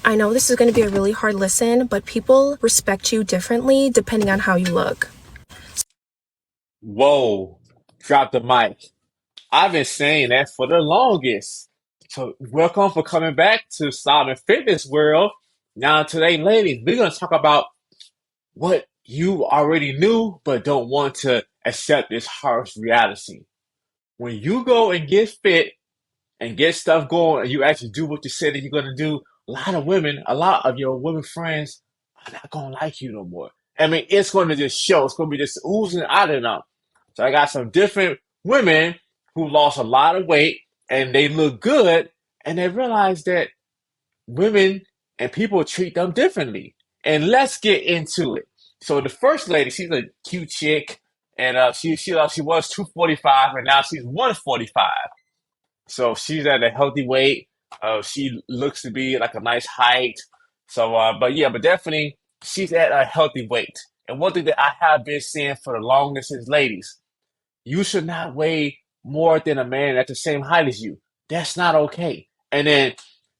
I know this is going to be a really hard listen, but people respect you differently depending on how you look. Whoa, drop the mic. I've been saying that for the longest. So, welcome for coming back to Solid Fitness World. Now, today, ladies, we're going to talk about what you already knew but don't want to accept this harsh reality. When you go and get fit and get stuff going and you actually do what you said that you're going to do, a lot of your women friends are not going to like you no more. I mean, it's going to just show. It's going to be just oozing out of them. So I got some different women who lost a lot of weight and they look good and they realize that women and people treat them differently. And let's get into it. So the first lady, she's a cute chick, and she was 245, and now she's 145. So she's at a healthy weight. She looks to be like a nice height. So, but definitely she's at a healthy weight. And one thing that I have been saying for the longest is, ladies, you should not weigh more than a man at the same height as you. That's not okay. And then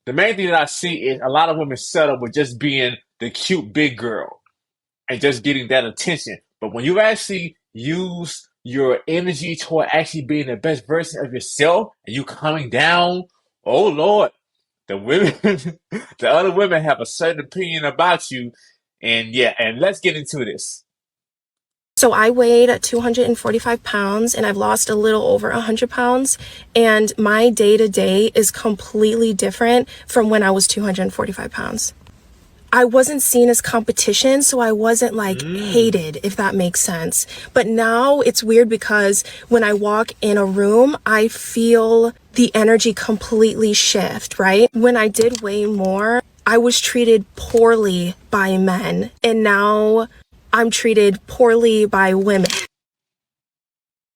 the main thing that I see is a lot of women settle with just being the cute big girl and just getting that attention. But when you actually use your energy toward actually being the best version of yourself and you coming down, oh Lord, the women, the other women have a certain opinion about you. And yeah, and let's get into this. So I weighed 245 pounds and I've lost a little over 100 pounds. And my day to day is completely different from when I was 245 pounds. I wasn't seen as competition, so I wasn't like Mm, hated, if that makes sense. But now it's weird because when I walk in a room, I feel the energy completely shift, right? When I did weigh more, I was treated poorly by men, and now I'm treated poorly by women.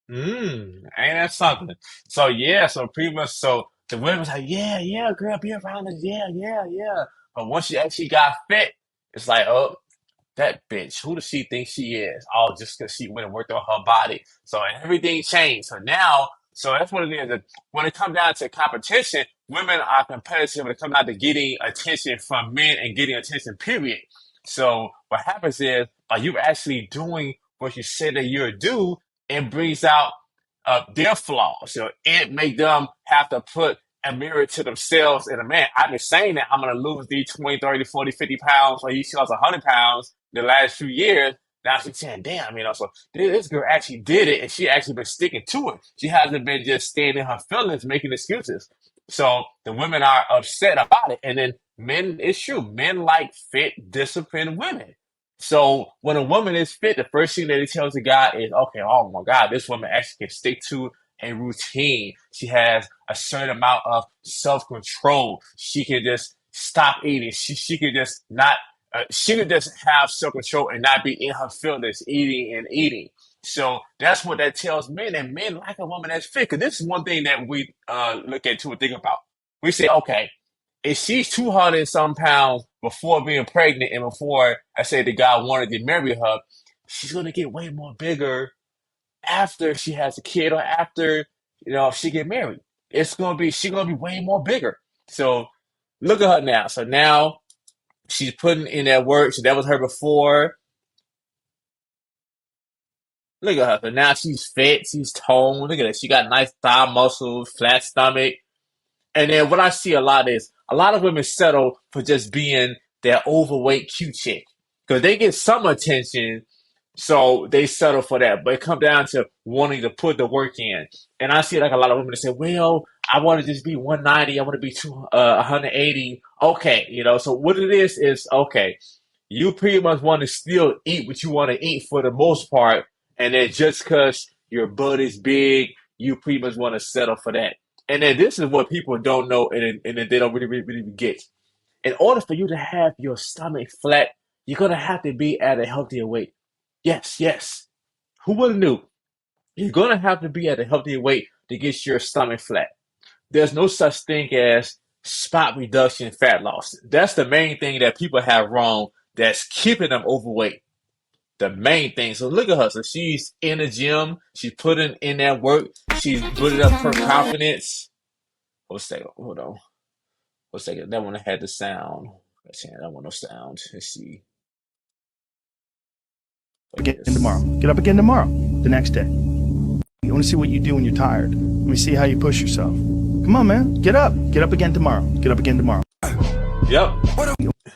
ain't that something? So yeah, so pretty much, so the women was like, yeah, yeah, girl, be around us, yeah, yeah, yeah. But once she actually got fit, it's like, oh, that bitch, who does she think she is? Oh, just because she went and worked on her body. So everything changed. So now, so that's what it is. When it comes down to competition, women are competitive when it comes down to getting attention from men and getting attention, period. So what happens is, by you actually doing what you said that you'll do, it brings out their flaws. So it make them have to put a mirror to themselves and a man. I've been saying that I'm going to lose these 20, 30, 40, 50 pounds, or you lost 100 pounds the last few years. Now she's saying, damn, so this girl actually did it and she actually been sticking to it. She hasn't been just staying in her feelings, making excuses. So the women are upset about it. And then men, it's true, men like fit, disciplined women. So when a woman is fit, the first thing that it tells a guy is, okay, oh my God, this woman actually can stick to a routine. She has a certain amount of self-control. She can just stop eating. She can just not she could just have self control and not be in her feelings, eating and eating. So that's what that tells men, and men like a woman that's fit. Because this is one thing that we look at too and think about. We say, okay, if she's 200 and some pounds before being pregnant and before I say the guy wanted to marry her, she's gonna get way more bigger after she has a kid or after she get married. It's gonna be she's gonna be way more bigger. So look at her now. So now she's putting in that work. So that was her before. Look at her. So now she's fit. She's toned. Look at that. She got nice thigh muscles, flat stomach. And then what I see a lot is a lot of women settle for just being that overweight cute chick because they get some attention, so they settle for that. But it comes down to wanting to put the work in. And I see like a lot of women that say, "Well, I want to just be 190. I want to be 180." Okay, So what it is okay. You pretty much want to still eat what you want to eat for the most part, and then just because your butt is big, you pretty much want to settle for that. And then this is what people don't know, and then they don't really get. In order for you to have your stomach flat, you're gonna have to be at a healthier weight. Yes, yes. Who would have knew? You're gonna have to be at a healthier weight to get your stomach flat. There's no such thing as spot reduction, fat loss. That's the main thing that people have wrong. That's keeping them overweight. The main thing. So look at her. So she's in the gym. She's putting in that work. She's building up her confidence. Hold on. One second. That one had the sound. Let's see, I don't want no sound. Let's see. Like Again this. tomorrow. Get up again tomorrow. The next day. I want to see what you do when you're tired. Let me see how you push yourself. Come on, man. Get up. Get up again tomorrow. Get up again tomorrow. Yep.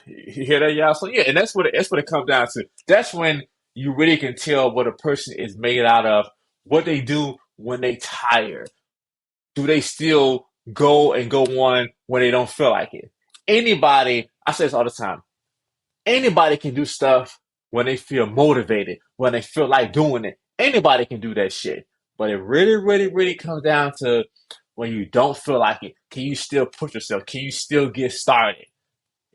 You hear that, y'all? So yeah, and that's what it comes down to. That's when you really can tell what a person is made out of, what they do when they tired. Do they still go and go on when they don't feel like it? Anybody, I say this all the time. Anybody can do stuff when they feel motivated, when they feel like doing it. Anybody can do that shit. But it really, really, really comes down to when you don't feel like it. Can you still push yourself? Can you still get started?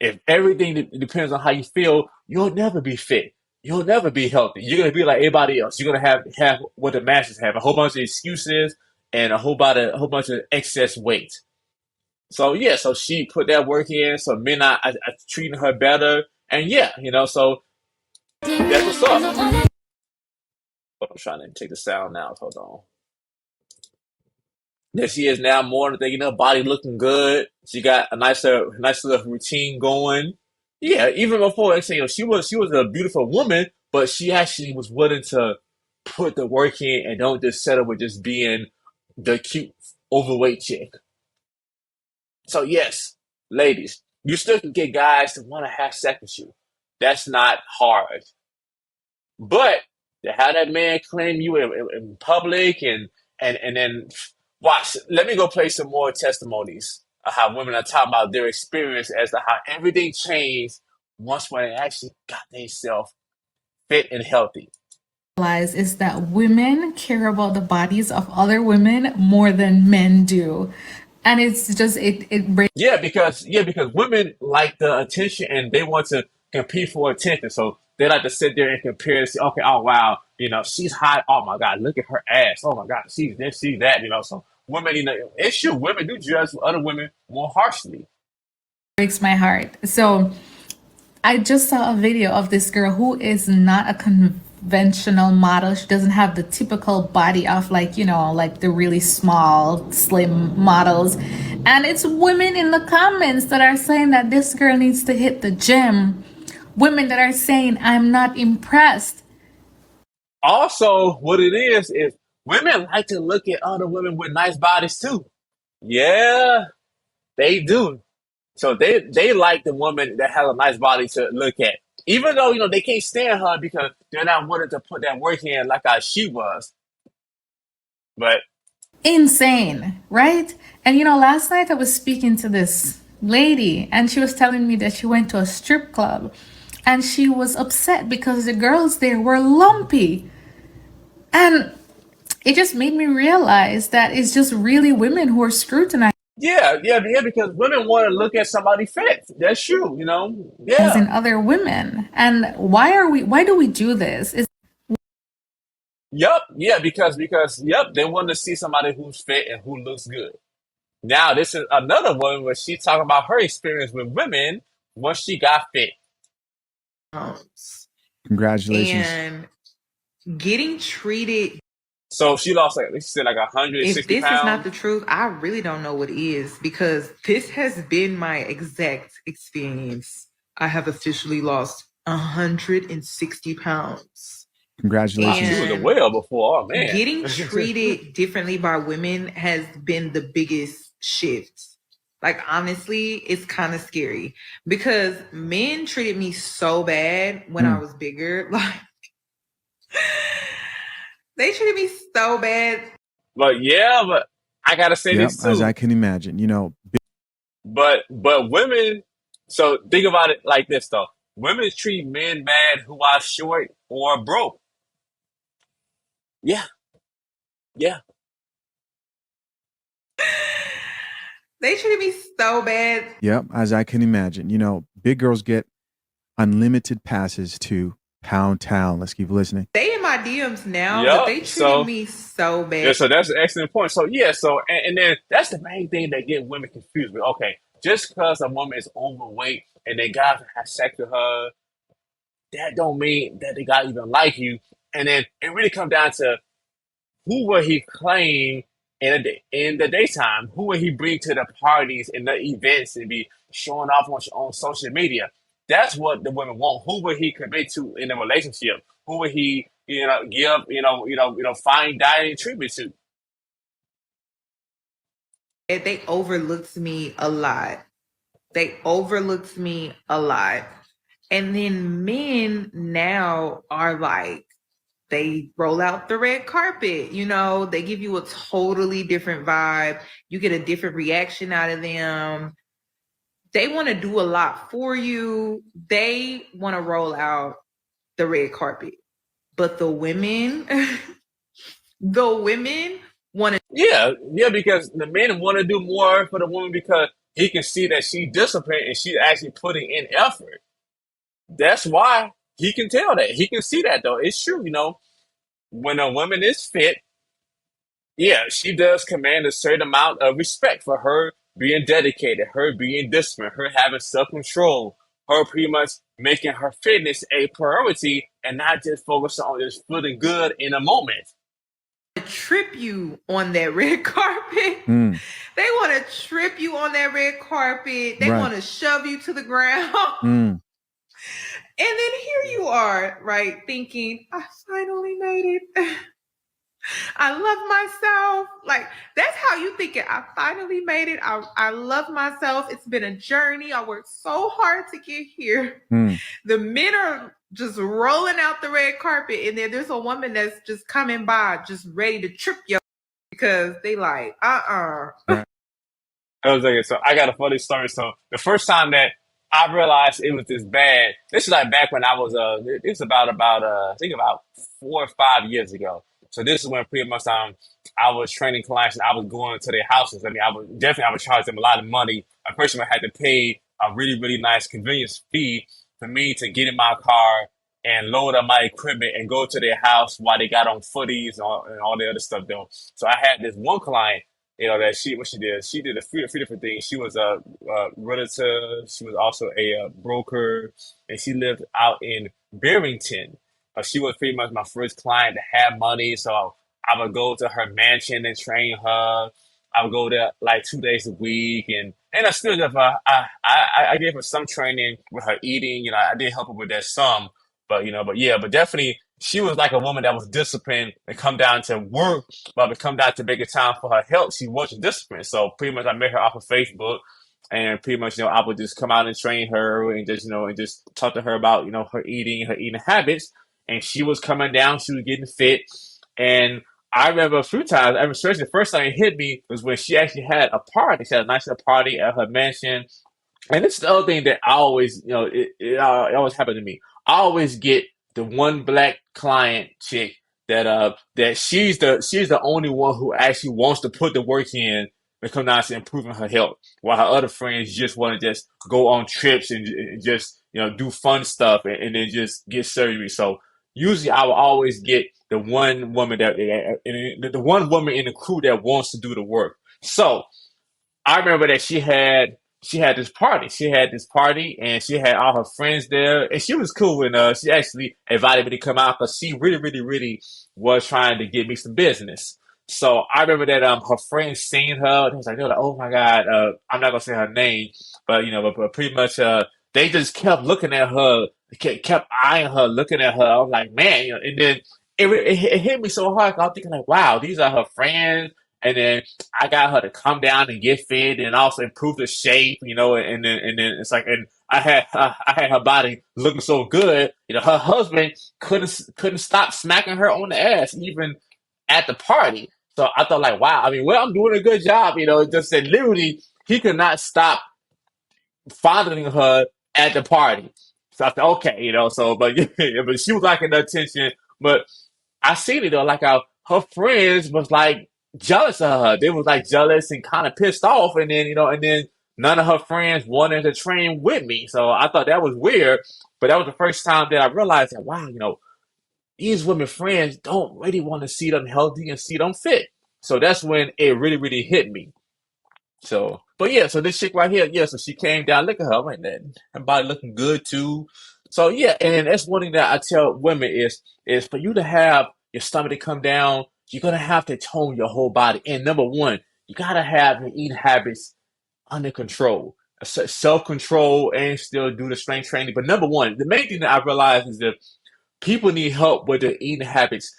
If everything depends on how you feel, you'll never be fit. You'll never be healthy. You're gonna be like everybody else. You're gonna have what the masses have, a whole bunch of excuses and a whole bunch of excess weight. So yeah, so she put that work in. So men are treating her better, and yeah, so that's what's up. But I'm trying to take the sound now. Hold on. There she is now, more than body looking good. She got a nice little routine going. Yeah, even before I say, she was a beautiful woman, but she actually was willing to put the work in and don't just settle with just being the cute overweight chick. So yes, ladies, you still can get guys to want to have sex with you. That's not hard. But to have that man claim you in public and then watch. Let me go play some more testimonies of how women are talking about their experience as to how everything changed once when they actually got themselves fit and healthy. Realize is that women care about the bodies of other women more than men do. And it's just it breaks Yeah, because women like the attention and they want to compete for attention. So they like to sit there and compare and say, okay, oh wow, she's hot. Oh my God, look at her ass. Oh my God, she's this, she's that. So women, it's true. Women do judge other women more harshly. my heart. So I just saw a video of this girl who is not a conventional model. She doesn't have the typical body of like the really small, slim models. And it's women in the comments that are saying that this girl needs to hit the gym. Women that are saying, I'm not impressed. Also, what it is women like to look at other women with nice bodies too. Yeah, they do. So they like the woman that has a nice body to look at. Even though, they can't stand her because they're not willing to put that work in like how she was. But Insane, right? And last night I was speaking to this lady and she was telling me that she went to a strip club and she was upset because the girls there were lumpy. And it just made me realize that it's just really women who are scrutinizing yeah, because women want to look at somebody fit. That's true. Yeah. other women. And why do we do this? It's Yup. Yeah, because yep, they want to see somebody who's fit and who looks good. Now this is another one where she talking about her experience with women once she got fit. pounds Congratulations. and getting treated. So she lost she said like If 160 this is not pounds. the truth, I really don't know what is, because this has been my exact experience. I have officially lost 160 pounds. Wow, Congratulations. she was a And whale before. Oh man. getting treated differently by women has been the biggest shift. Like, honestly, it's kind of scary because men treated me so bad when I Hmm. was bigger. Like, they treated me so bad. But yeah, but I gotta say Yep, this as I too. can imagine. But women. So think about it like this though. Women treat men bad who are short or broke. Yeah, yeah. They treated me so bad. Yep, as I can imagine. Big girls get unlimited passes to Pound Town. Let's keep listening. They in my DMs now, but Yup. they treated So me so yeah, bad. so that's an excellent point. So yeah, and then that's the main thing that get women confused with. Okay, just because a woman is overweight and they guys have sex with her, that don't mean that they got even like you. And then it really comes down to who will he claim in the daytime, who would he bring to the parties and the events and be showing off on social media? That's what the women want. Who would he commit to in a relationship? Who would he, give, fine dining treatment to? They overlooked me a lot. They overlooked me a lot. And then men now are like, they roll out the red carpet, they give you a totally different vibe. You get a different reaction out of them. They want to do a lot for you. They want to roll out the red carpet. But the women, the women want to. Yeah, because the men want to do more for the woman because he can see that she's disciplined and she's actually putting in effort. That's why he can tell that. He can see that though. It's true, when a woman is fit, yeah, she does command a certain amount of respect for her being dedicated, her being disciplined, her having self control, her pretty much making her fitness a priority and not just focusing on just feeling good in a moment. Trip you on that red carpet. Mm. They want to trip you on that red carpet. They Right. want to shove you to the ground. Mm. And then here you are, right, thinking, I finally made it. I love myself. Like, that's how you think it. I finally made it. I love myself. It's been a journey. I worked so hard to get here. Mm. The men are just rolling out the red carpet, and then there's a woman that's just coming by, just ready to trip you because they like, I was like, so I got a funny story. So the first time that I realized it was this bad, this is like back when I was it was about I think about 4 or 5 years ago. So this is when pretty much I was training clients and I was going to their houses. I mean, I would charge them a lot of money. A person would have to pay a really, really nice convenience fee for me to get in my car and load up my equipment and go to their house while they got on footies and all the other stuff though. So I had this one client, that she did a few different things. She was a realtor. She was also a broker, and she lived out in Barrington. She was pretty much my first client to have money, so I would go to her mansion and train her. I would go there like 2 days a week, and I still give her. I gave her some training with her eating. I did help her with that some, but definitely she was like a woman that was disciplined and come down to work, but to come down to make a time for her health, she wasn't disciplined. So pretty much I met her off of Facebook. And pretty much, I would just come out and train her and just talk to her about, her eating habits. And she was coming down, she was getting fit. And I remember a few times, especially the first time it hit me was when she actually had a party. She had a nice little party at her mansion. And it's the other thing that I always, it always happened to me. I always get the one black client chick that she's the only one who actually wants to put the work in and come down to improving her health, while her other friends just want to just go on trips and just do fun stuff and then just get surgery. So usually I will always get the one woman the one woman in the crew that wants to do the work. So I remember that she had this party. She had this party and she had all her friends there, and she was cool. And she actually invited me to come out because she really, really, really was trying to get me some business. So I remember that her friends seen her. They were like, oh my God, I'm not gonna say her name, but but pretty much they just kept looking at her, kept eyeing her, looking at her. I was like, man, and then it hit me so hard. I was thinking like, wow, these are her friends. And then I got her to come down and get fit and also improve the shape, and then it's like, and I had her body looking so good, her husband couldn't stop smacking her on the ass even at the party. So I thought like, wow, I mean, well, I'm doing a good job, just that literally he could not stop fondling her at the party. So I thought, okay, but but she was liking the attention. But I seen it though, like her friends was like jealous of her. They was like jealous and kind of pissed off, and then none of her friends wanted to train with me. So I thought that was weird. But that was the first time that I realized that wow, these women friends don't really want to see them healthy and see them fit. So that's when it really, really hit me. So, but yeah, so this chick right here, yeah, so she came down, look at her, like that, her body looking good too. So yeah, and that's one thing that I tell women is for you to have your stomach to come down, you're gonna have to tone your whole body. And number one, you gotta have your eating habits under control, self control, and still do the strength training. But number one, the main thing that I realized is that people need help with their eating habits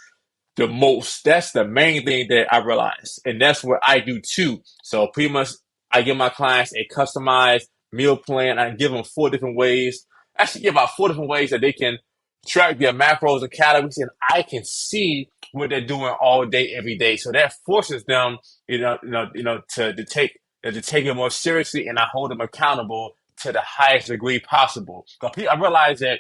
the most. That's the main thing that I realize. And that's what I do too. So pretty much I give my clients a customized meal plan. I give them 4 different ways. Actually give about 4 different ways that they can track their macros and calories, and I can see what they're doing all day, every day. So that forces them, to take it more seriously, and I hold them accountable to the highest degree possible. I realize that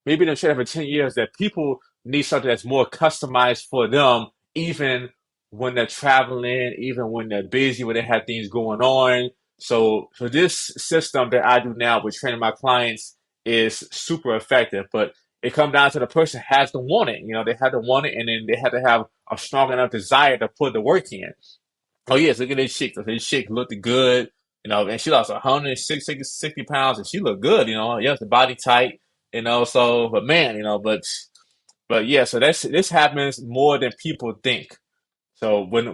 maybe they've training for 10 years that people need something that's more customized for them, even when they're traveling, even when they're busy, when they have things going on. So this system that I do now with training my clients is super effective, but it comes down to the person has to want it. They have to want it, and then they have to have a strong enough desire to put the work in. Oh yes, look at this chick. This chick looked good, and she lost 160 pounds, and she looked good. Yes, the body tight, So, but man, but yeah. So this happens more than people think. So when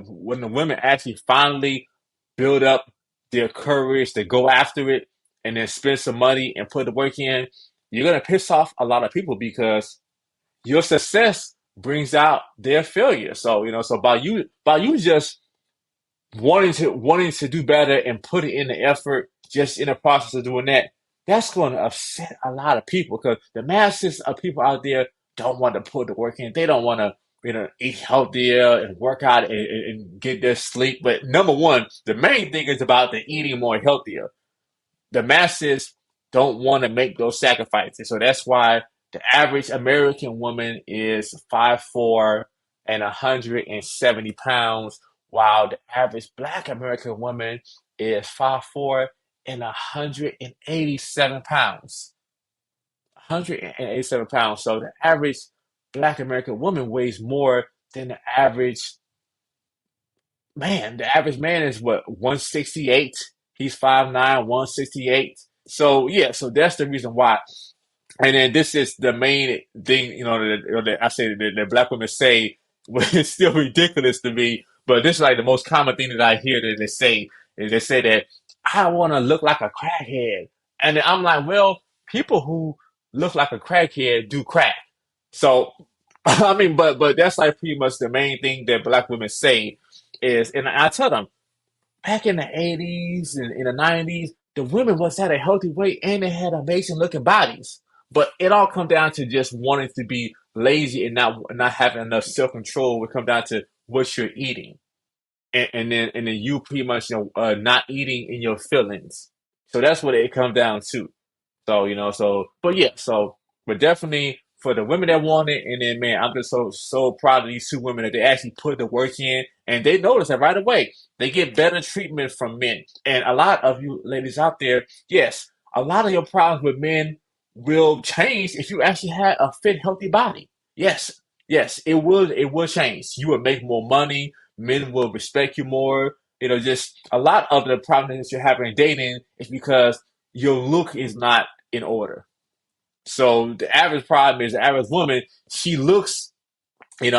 the women actually finally build up their courage to go after it, and then spend some money and put the work in, you're gonna piss off a lot of people because your success brings out their failure. So by you just wanting to do better and putting in the effort just in the process of doing that, that's going to upset a lot of people because the masses of people out there don't want to put the work in. They don't want to, eat healthier and work out and get their sleep. But number one, the main thing is about the eating more healthier. The masses don't want to make those sacrifices. So that's why the average American woman is 5'4" and 170 pounds, while the average Black American woman is 5'4" and 187 pounds. 187 pounds. So the average Black American woman weighs more than the average man. The average man is what, 168? He's 5'9", 168. So yeah, so that's the reason why. And then this is the main thing, that I say that the Black women say, which is still ridiculous to me, but this is like the most common thing that I hear that they say, is they say that I want to look like a crackhead. And then I'm like, well, people who look like a crackhead do crack. So, I mean, but that's like pretty much the main thing that Black women say is, and I tell them, back in the 80s and in the 90s, the women was at a healthy weight and they had amazing looking bodies. But it all come down to just wanting to be lazy and not having enough self control. It come down to what you're eating, and then you pretty much not eating in your feelings. So that's what it comes down to. But yeah, but definitely for the women that want it, and then man, I'm just so proud of these 2 women that they actually put the work in, and they notice that right away. They get better treatment from men, and a lot of you ladies out there, yes, a lot of your problems with men will change if you actually had a fit, healthy body. Yes, yes, it will. It will change. You will make more money. Men will respect you more. Just a lot of the problems that you're having in dating is because your look is not in order. So the average problem is the average woman, she looks, her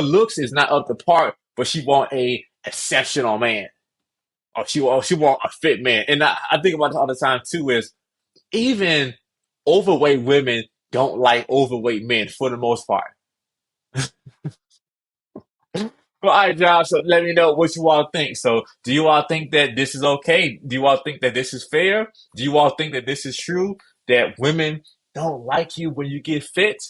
looks is not up to par, but she want a exceptional man. Or she want a fit man. And I think about this all the time too, is even overweight women don't like overweight men for the most part. Well, all right, John. So let me know what you all think. So, do you all think that this is okay? Do you all think that this is fair? Do you all think that this is true? That women don't like you when you get fit?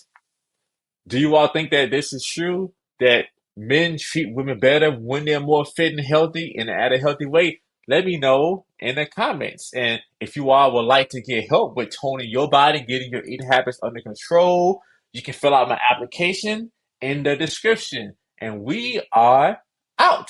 Do you all think that this is true? That men treat women better when they're more fit and healthy and at a healthy weight? Let me know in the comments. And if you all would like to get help with toning your body, getting your eating habits under control, you can fill out my application in the description. And we are out.